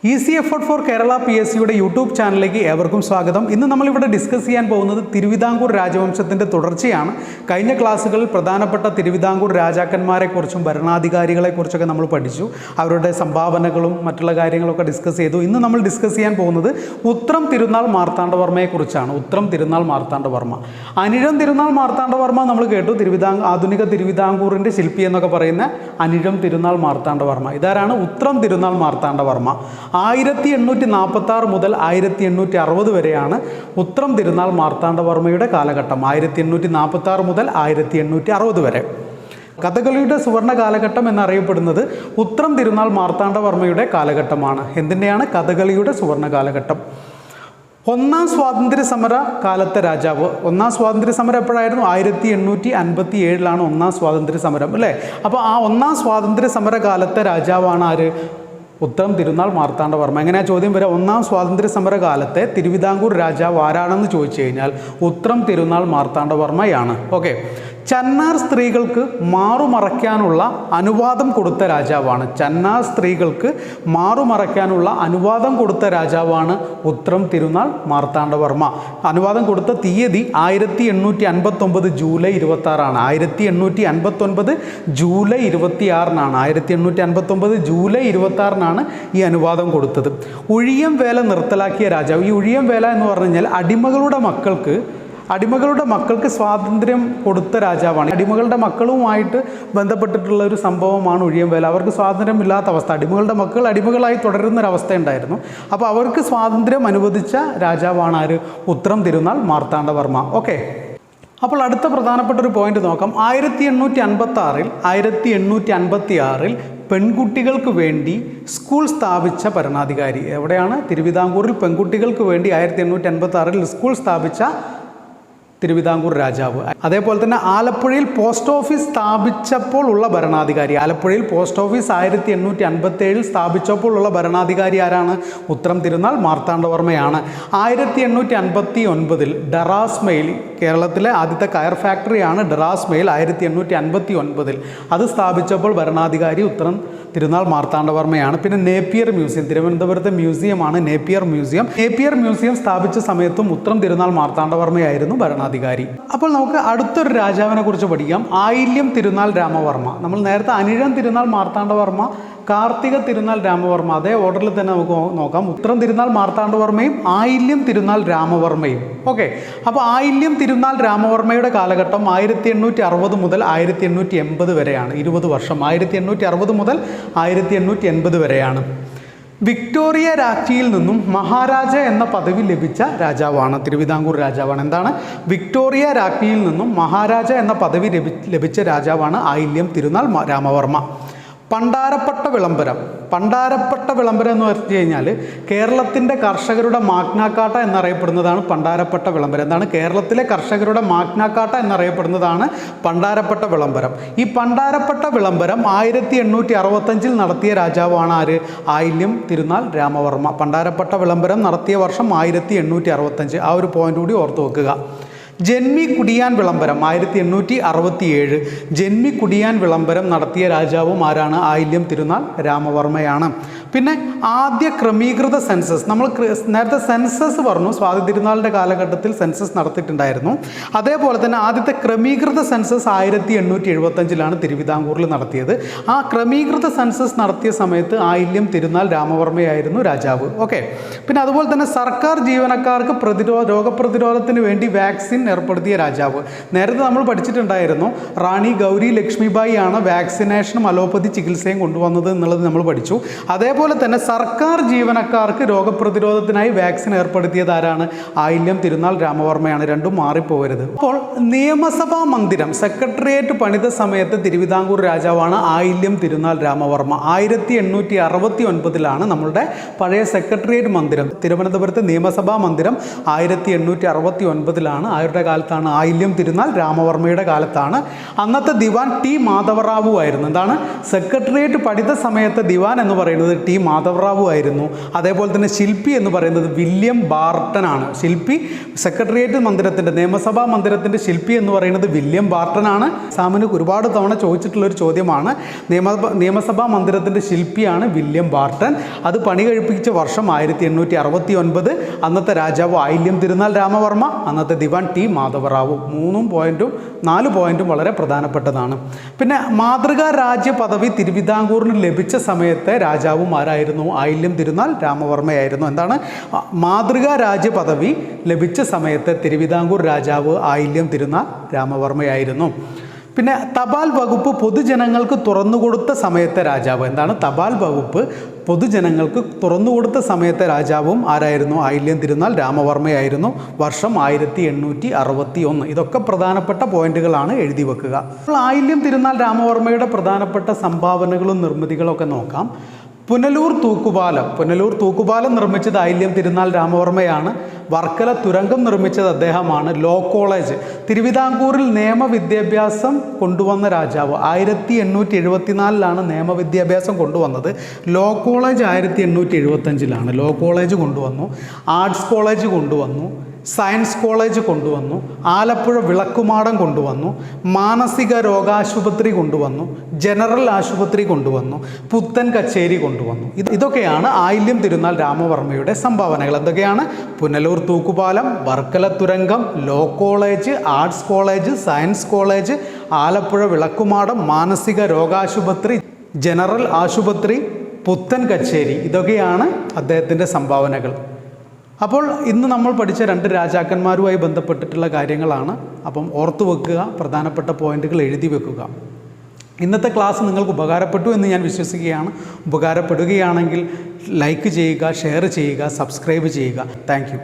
Easy effort for Kerala PSCയുടെ YouTube ചാനലിലേക്ക് ഏവർക്കും സ്വാഗതം. ഇന്ന് നമ്മളിവിടെ ഡിസ്കസ് ചെയ്യാൻ പോകുന്നത് തിരുവിതാംകൂർ രാജവംശത്തിൻ്റെ തുടർച്ചയാണ്. കഴിഞ്ഞ ക്ലാസ്സുകളിൽ പ്രധാനപ്പെട്ട തിരുവിതാംകൂർ രാജാക്കന്മാരെക്കുറിച്ചും ഭരണാധികാരികളെക്കുറിച്ചൊക്കെ നമ്മൾ പഠിച്ചു. അവരുടെ സംഭാവനകളും മറ്റുള്ള കാര്യങ്ങളൊക്കെ ഡിസ്കസ് ചെയ്തു. ഇന്ന് നമ്മൾ ഡിസ്കസ് ചെയ്യാൻ പോകുന്നത് ഉത്രം തിരുനാൾ മാർത്താണ്ഡവർമ്മയെക്കുറിച്ചാണ്. ഉത്രം തിരുനാൾ മാർത്താണ്ഡവർമ്മ, അനിഴം തിരുനാൾ മാർത്താണ്ഡവർമ്മ നമ്മൾ കേട്ടു. ആധുനിക തിരുവിതാംകൂറിൻ്റെ ശില്പി എന്നൊക്കെ പറയുന്ന അനിഴം തിരുനാൾ മാർത്താണ്ഡവർമ്മ. ഇതാരാണ്? ഉത്രം തിരുനാൾ മാർത്താണ്ഡവർമ്മ. 1846 മുതൽ 1860 വരെയാണ് ഉത്രം തിരുനാൾ മാർത്താണ്ഡവർമ്മയുടെ കാലഘട്ടം. 1846 മുതൽ 1860 വരെ. കഥകളിയുടെ സുവർണ കാലഘട്ടം എന്നറിയപ്പെടുന്നത് ഉത്രം തിരുനാൾ മാർത്താണ്ഡവർമ്മയുടെ കാലഘട്ടമാണ്. എന്തിൻ്റെയാണ്? കഥകളിയുടെ സുവർണ കാലഘട്ടം. ഒന്നാം സ്വാതന്ത്ര്യ സമര കാലത്തെ രാജാവ്. ഒന്നാം സ്വാതന്ത്ര്യ സമരം എപ്പോഴായിരുന്നു? 1857 ഒന്നാം സ്വാതന്ത്ര്യ സമരം, അല്ലേ? അപ്പോൾ ആ ഒന്നാം സ്വാതന്ത്ര്യ സമര കാലത്തെ രാജാവാണ് ആര്? ഉത്രം തിരുനാൾ മാർത്താണ്ഡവർമ്മ. എങ്ങനെയാ ചോദ്യം വരിക? ഒന്നാം സ്വാതന്ത്ര്യ സമര കാലത്തെ തിരുവിതാംകൂർ രാജാവ് ആരാണെന്ന് ചോദിച്ചു കഴിഞ്ഞാൽ ഉത്രം തിരുനാൾ മാർത്താണ്ഡവർമ്മയാണ്. ഓക്കെ. ചന്നാർ സ്ത്രീകൾക്ക് മാറുമറയ്ക്കാനുള്ള അനുവാദം കൊടുത്ത രാജാവാണ്. ചന്നാർ സ്ത്രീകൾക്ക് മാറുമറയ്ക്കാനുള്ള അനുവാദം കൊടുത്ത രാജാവാണ് ഉത്രം തിരുനാൾ മാർത്താണ്ഡവർമ്മ. അനുവാദം കൊടുത്ത തീയതി 1859 ജൂലൈ 26 1859 ജൂലൈ 26 1859 ജൂലൈ 26 ഈ അനുവാദം കൊടുത്തത്. ഉഴിയം വേല നിർത്തലാക്കിയ രാജാവ്. ഈ ഉഴിയം വേല എന്ന് പറഞ്ഞു കഴിഞ്ഞാൽ അടിമകളുടെ മക്കൾക്ക് സ്വാതന്ത്ര്യം കൊടുത്ത രാജാവാണ്. അടിമകളുടെ മക്കളുമായിട്ട് ബന്ധപ്പെട്ടിട്ടുള്ള ഒരു സംഭവമാണ് ഉഴിയം വേല. അവർക്ക് സ്വാതന്ത്ര്യമില്ലാത്ത അവസ്ഥ, അടിമകളുടെ മക്കൾ അടിമകളായി തുടരുന്നൊരവസ്ഥ ഉണ്ടായിരുന്നു. അപ്പോൾ അവർക്ക് സ്വാതന്ത്ര്യം അനുവദിച്ച രാജാവാണ് ആര്? ഉത്രം തിരുനാൾ മാർത്താണ്ഡവർമ്മ. ഓക്കെ. അപ്പോൾ അടുത്ത പ്രധാനപ്പെട്ട ഒരു പോയിന്റ് നോക്കാം. 1856 പെൺകുട്ടികൾക്ക് വേണ്ടി സ്കൂൾ സ്ഥാപിച്ച ഭരണാധികാരി എവിടെയാണ്? തിരുവിതാംകൂറിൽ പെൺകുട്ടികൾക്ക് വേണ്ടി 1856 സ്കൂൾ സ്ഥാപിച്ച തിരുവിതാംകൂർ രാജാവ്. അതേപോലെ തന്നെ ആലപ്പുഴയിൽ പോസ്റ്റ് ഓഫീസ് സ്ഥാപിച്ചപ്പോൾ ഉള്ള ഭരണാധികാരി. ആലപ്പുഴയിൽ പോസ്റ്റ് ഓഫീസ് 1857 സ്ഥാപിച്ചപ്പോൾ ഉള്ള ഭരണാധികാരി ആരാണ്? ഉത്രം തിരുനാൾ മാർത്താണ്ഡവർമ്മയാണ്. 1859 ഡറാസ് മെയിൽ, കേരളത്തിലെ ആദ്യത്തെ കയർ ഫാക്ടറിയാണ് ഡറാസ് മെയിൽ. 1859 അത് സ്ഥാപിച്ചപ്പോൾ ഭരണാധികാരി ഉത്രം തിരുനാൾ മാർത്താണ്ഡവർമ്മയാണ്. പിന്നെ നേപ്പിയർ മ്യൂസിയം, തിരുവനന്തപുരത്തെ മ്യൂസിയമാണ് നേപ്പിയർ മ്യൂസിയം. നേപ്പിയർ മ്യൂസിയം സ്ഥാപിച്ച സമയത്തും ഉത്രം തിരുനാൾ മാർത്താണ്ഡവർമ്മയായിരുന്നു ഭരണാധികാരി. അപ്പോൾ നമുക്ക് അടുത്തൊരു രാജാവിനെ കുറിച്ച് പഠിക്കാം. ആയില്യം തിരുനാൾ രാമവർമ്മ. നമ്മൾ നേരത്തെ അനിഴം തിരുനാൾ മാർത്താണ്ഡവർമ്മ, കാർത്തിക തിരുനാൾ രാമവർമ്മ, അതേ ഓർഡറിൽ തന്നെ നമുക്ക് നോക്കാം. ഉത്രം തിരുനാൾ മാർത്താണ്ഡവർമ്മയും ആയില്യം തിരുനാൾ രാമവർമ്മയും. ഓക്കെ. അപ്പോൾ ആയില്യം തിരുനാൾ രാമവർമ്മയുടെ കാലഘട്ടം 1860 മുതൽ 1880 വരെയാണ്. 20 വർഷം. 1860 മുതൽ 1880 വരെയാണ്. വിക്ടോറിയ രാജ്ഞിയിൽ നിന്നും മഹാരാജ എന്ന പദവി ലഭിച്ച രാജാവാണ്. തിരുവിതാംകൂർ രാജാവാണ്. എന്താണ്? വിക്ടോറിയ രാജ്ഞിയിൽ നിന്നും മഹാരാജ എന്ന പദവി ലഭിച്ച രാജാവാണ് ആയില്യം തിരുനാൾ രാമവർമ്മ. പണ്ടാരപ്പട്ട വിളംബരം എന്ന് പറഞ്ഞു കഴിഞ്ഞാൽ കേരളത്തിൻ്റെ കർഷകരുടെ മാഗ്നാക്കാട്ട എന്നറിയപ്പെടുന്നതാണ് പണ്ടാരപ്പട്ട വിളംബരം. എന്താണ്? കേരളത്തിലെ കർഷകരുടെ മാഗ്നാക്കാട്ട എന്നറിയപ്പെടുന്നതാണ് പണ്ടാരപ്പട്ട വിളംബരം. ഈ പണ്ടാരപ്പട്ട വിളംബരം 1865 നടത്തിയ രാജാവാണ് ആര്? ആയില്യം തിരുനാൾ രാമവർമ്മ. പണ്ടാരപ്പട്ട വിളംബരം നടത്തിയ വർഷം 1865. ആ ഒരു പോയിന്റ് കൂടി ഓർത്തു വെക്കുക. ജന്മി കുടിയാൻ വിളംബരം 1867. ജന്മി കുടിയാൻ വിളംബരം നടത്തിയ രാജാവും ആരാണ്? ആയില്യം തിരുനാൾ രാമവർമ്മയാണ്. പിന്നെ ആദ്യ ക്രമീകൃത സെൻസസ്. നമ്മൾ നേരത്തെ സെൻസസ് പറഞ്ഞു, സ്വാതി തിരുനാളിൻ്റെ കാലഘട്ടത്തിൽ സെൻസസ് നടത്തിയിട്ടുണ്ടായിരുന്നു. അതേപോലെ തന്നെ ആദ്യത്തെ ക്രമീകൃത സെൻസസ് 1875 തിരുവിതാംകൂറിൽ നടത്തിയത്. ആ ക്രമീകൃത സെൻസസ് നടത്തിയ സമയത്ത് ആയില്യം തിരുനാൾ രാമവർമ്മയായിരുന്നു രാജാവ്. ഓക്കെ. പിന്നെ അതുപോലെ തന്നെ സർക്കാർ ജീവനക്കാർക്ക് രോഗപ്രതിരോധത്തിന് വേണ്ടി വാക്സിൻ ഏർപ്പെടുത്തിയ രാജാവ്. നേരത്തെ നമ്മൾ പഠിച്ചിട്ടുണ്ടായിരുന്നു, റാണി ഗൗരി ലക്ഷ്മിബായി ആണ് വാക്സിനേഷനും അലോപ്പതി ചികിത്സയും കൊണ്ടുവന്നത് എന്നുള്ളത് നമ്മൾ പഠിച്ചു. അതേപോലെ തന്നെ സർക്കാർ ജീവനക്കാർക്ക് രോഗപ്രതിരോധത്തിനായി വാക്സിൻ ഏർപ്പെടുത്തിയത് ആരാണ്? ആയില്യം തിരുനാൾ രാമവർമ്മയാണ്. രണ്ടും മാറിപ്പോകരുത്. അപ്പോൾ നിയമസഭാ മന്ദിരം, സെക്രട്ടേറിയറ്റ് പണിത സമയത്ത് തിരുവിതാംകൂർ രാജാവാണ് ആയില്യം തിരുനാൾ രാമവർമ്മ. 1869 നമ്മളുടെ പഴയ സെക്രട്ടേറിയറ്റ് മന്ദിരം, തിരുവനന്തപുരത്ത് നിയമസഭാ മന്ദിരം 1869 ആരുടെ കാലത്താണ്? ആയില്യം തിരുനാൾ രാമവർമ്മയുടെ കാലത്താണ്. അന്നത്തെ ദിവാൻ ടി മാധവറാവു ആയിരുന്നു. എന്താണ്? സെക്രട്ടേറിയറ്റ് പണിത സമയത്ത് ദിവാൻ എന്ന് പറയുന്നത് ടി മാധവറാവു ആയിരുന്നു. അതേപോലെ തന്നെ ശില്പി എന്ന് പറയുന്നത് വില്യം ബാർട്ടൺ ആണ്. ശില്പി സെക്രട്ടേറിയറ്റ് മന്ദിരത്തിൻ്റെ, നിയമസഭാ മന്ദിരത്തിൻ്റെ ശില്പി എന്ന് പറയുന്നത് വില്യം ബാർട്ടൺ ആണ്. എക്സാമിന് ഒരുപാട് തവണ ചോദിച്ചിട്ടുള്ളൊരു ചോദ്യമാണ്. നിയമസഭാ മന്ദിരത്തിൻ്റെ ശില്പിയാണ് വില്യം ബാർട്ടൺ. അത് പണി കഴിപ്പിച്ച വർഷം 1869. അന്നത്തെ രാജാവ് ആയില്യം തിരുനാൾ രാമവർമ്മ, അന്നത്തെ ദിവാൻ ടി മാധവറാവു. 4 പോയിന്റും വളരെ പ്രധാനപ്പെട്ടതാണ്. പിന്നെ മാതൃകാ രാജ്യ പദവി തിരുവിതാംകൂറിന് ലഭിച്ച സമയത്തെ രാജാവും ആരായിരുന്നു? ആയില്യം തിരുനാൾ രാമവർമ്മയായിരുന്നു. എന്താണ്? മാതൃകാ രാജ്യ പദവി ലഭിച്ച സമയത്തെ തിരുവിതാംകൂർ രാജാവ് ആയില്യം തിരുനാൾ രാമവർമ്മയായിരുന്നു. പിന്നെ തപാൽ വകുപ്പ് പൊതുജനങ്ങൾക്ക് തുറന്നുകൊടുത്ത സമയത്തെ രാജാവ്. എന്താണ്? തപാൽ വകുപ്പ് പൊതുജനങ്ങൾക്ക് തുറന്നുകൊടുത്ത സമയത്തെ രാജാവും ആരായിരുന്നു? ആയില്യം തിരുനാൾ രാമവർമ്മയായിരുന്നു. വർഷം 1861. ഇതൊക്കെ പ്രധാനപ്പെട്ട പോയിന്റുകളാണ്, എഴുതി വെക്കുക. ആയില്യം തിരുനാൾ രാമവർമ്മയുടെ പ്രധാനപ്പെട്ട സംഭാവനകളും നിർമ്മിതികളും ഒക്കെ നോക്കാം. പുനലൂർ തൂക്കുപാലം നിർമ്മിച്ചത് ആയില്യം തിരുനാൾ രാമവർമ്മയാണ്. വർക്കല തുരങ്കം നിർമ്മിച്ചത് അദ്ദേഹമാണ്. ലോ കോളേജ്, തിരുവിതാംകൂറിൽ നിയമവിദ്യാഭ്യാസം കൊണ്ടുവന്ന രാജാവ്. 1874 നിയമവിദ്യാഭ്യാസം കൊണ്ടുവന്നത്. ലോ കോളേജ് 1875 ലോ കോളേജ് കൊണ്ടുവന്നു. ആർട്സ് കോളേജ് കൊണ്ടുവന്നു. സയൻസ് കോളേജ് കൊണ്ടുവന്നു. ആലപ്പുഴ വിളക്കുമാടം കൊണ്ടുവന്നു. മാനസിക രോഗാശുപത്രി കൊണ്ടുവന്നു. ജനറൽ ആശുപത്രി കൊണ്ടുവന്നു. പുത്തൻ കച്ചേരി കൊണ്ടുവന്നു. ഇതൊക്കെയാണ് ആയില്യം തിരുനാൾ രാമവർമ്മയുടെ സംഭാവനകൾ. എന്തൊക്കെയാണ്? പുനലൂർ തൂക്കുപാലം, വർക്കല തുരങ്കം, law college, arts college, science college, Alappuzha വിളക്കുമാടം, മാനസിക രോഗാശുപത്രി, ജനറൽ ആശുപത്രി, പുത്തൻ കച്ചേരി. ഇതൊക്കെയാണ് അദ്ദേഹത്തിൻ്റെ സംഭാവനകൾ. അപ്പോൾ ഇന്ന് നമ്മൾ പഠിച്ച 2 രാജാക്കന്മാരുമായി ബന്ധപ്പെട്ടിട്ടുള്ള കാര്യങ്ങളാണ്. അപ്പം ഓർത്തു വെക്കുക, പ്രധാനപ്പെട്ട പോയിന്റുകൾ എഴുതി വെക്കുക. ഇന്നത്തെ ക്ലാസ് നിങ്ങൾക്ക് ഉപകാരപ്പെട്ടു എന്ന് ഞാൻ വിശ്വസിക്കുകയാണ്. ഉപകാരപ്പെടുകയാണെങ്കിൽ ലൈക്ക് ചെയ്യുക, ഷെയർ ചെയ്യുക, സബ്സ്ക്രൈബ് ചെയ്യുക. Thank you.